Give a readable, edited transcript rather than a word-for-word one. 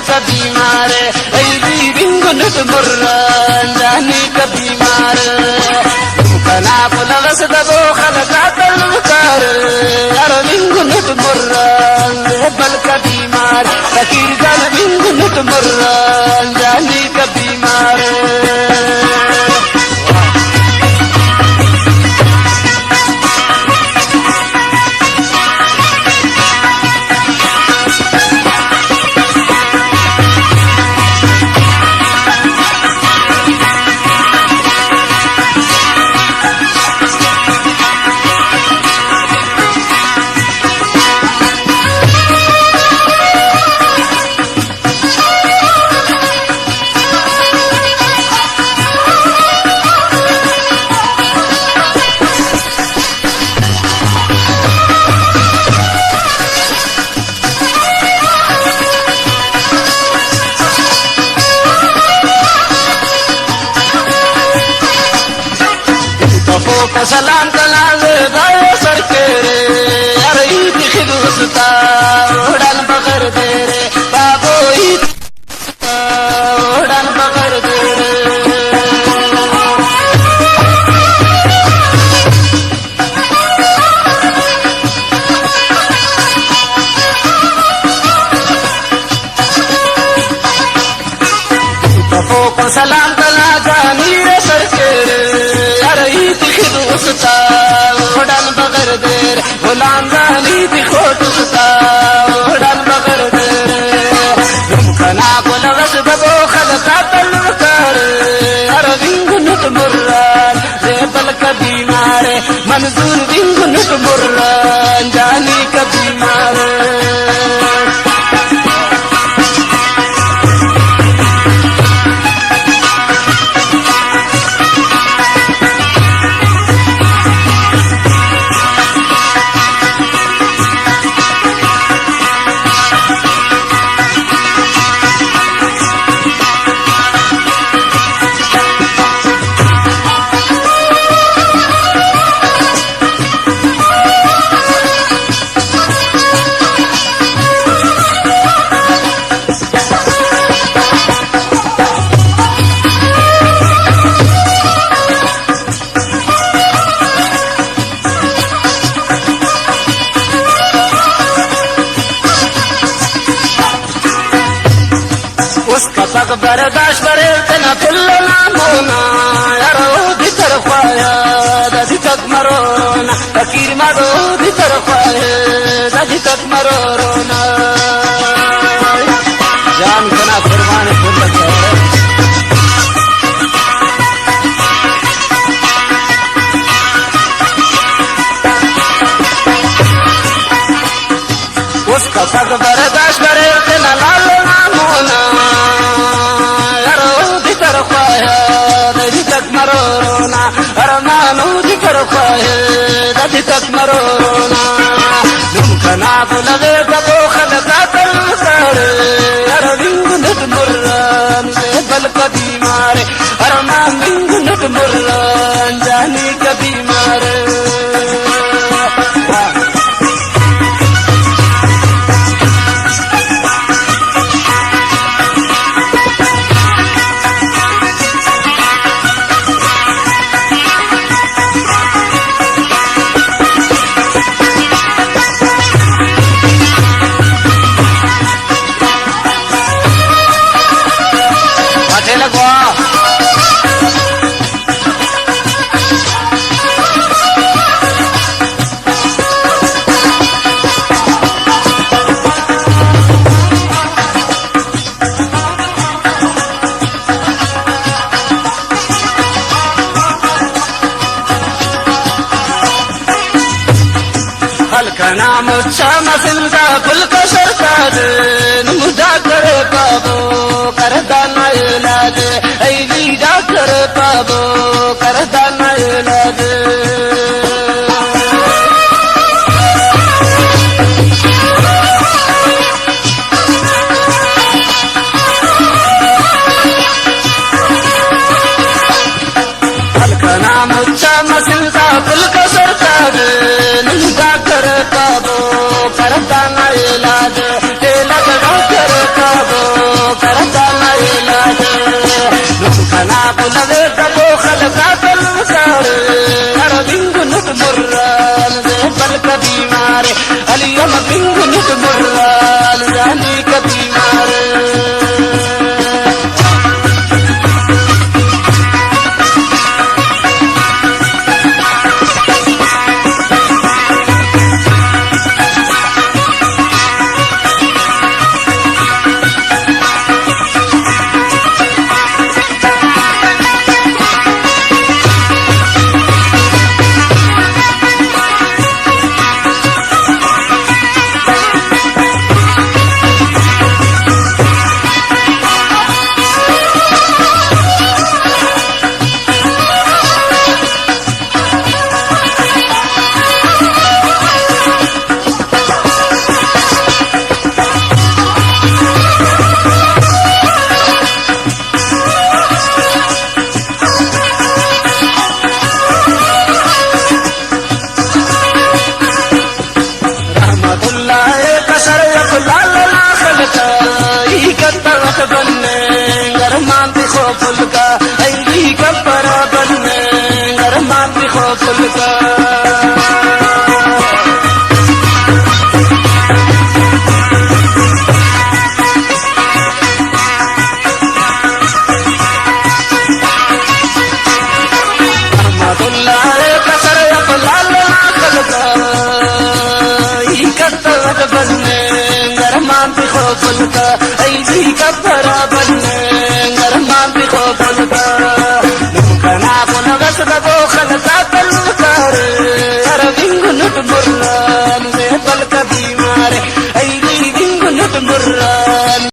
का बीमार बिंगुन मुर्रान जानी का बीमार कना पुलवस दबो खलका तलकार यार बिंगुन मुर्रान बल का बीमार फकीर जान बिंगुन मुर्रान जानी का बीमार सलाम कलाम भाई सरकेरे अरे ईद खिलुस्ता उड़न बगर दे रे बाबो ईद उड़न बगर दे रे को सलाम कला जानी रे सरकेरे अरे ईद खिलुस्ता उड़न बगर दे रे गुलाम जानी दिखोटुस्ता उड़न बगर दे रे कना पुलवस दबो खलका तलकार अरे बिंगुनुट मुर्रान रे बल का बीमार मंजूर बिंगुनुट मुर्रान जानी का बीमार उसका बर्दाश्त करे तना फुल्लना मोना यारो भीतर ख्वाया दादी तक मरोना फकीर मारो भीतर ख्वाया दादी तक मरोना जान कना कुर्बान फुल्ल उसका पग बर्दाश्त करे तना लालना मोना मरोना अरमानो जिक्र ख्वाहे दधी तक मरोना दुमकना बुलवे दबो खलका तलकार अरे बिंगुनुट मुर्रान बल का बीमार अरमान बिंगुनुट मुर्रान जानी का बीमार नाम मसिंदा पुल को सरकार मुदा करे पाबो करदा न इलाज ऐली डॉक्टर पाबो करदा न इलाज नाम मसिंदा पुल को सरकार मुदा करे पाबो करदा न इलाज डॉक्टर पाबो फुलका बनने गरमांती खो फुलका ऐसी कब बरा बनने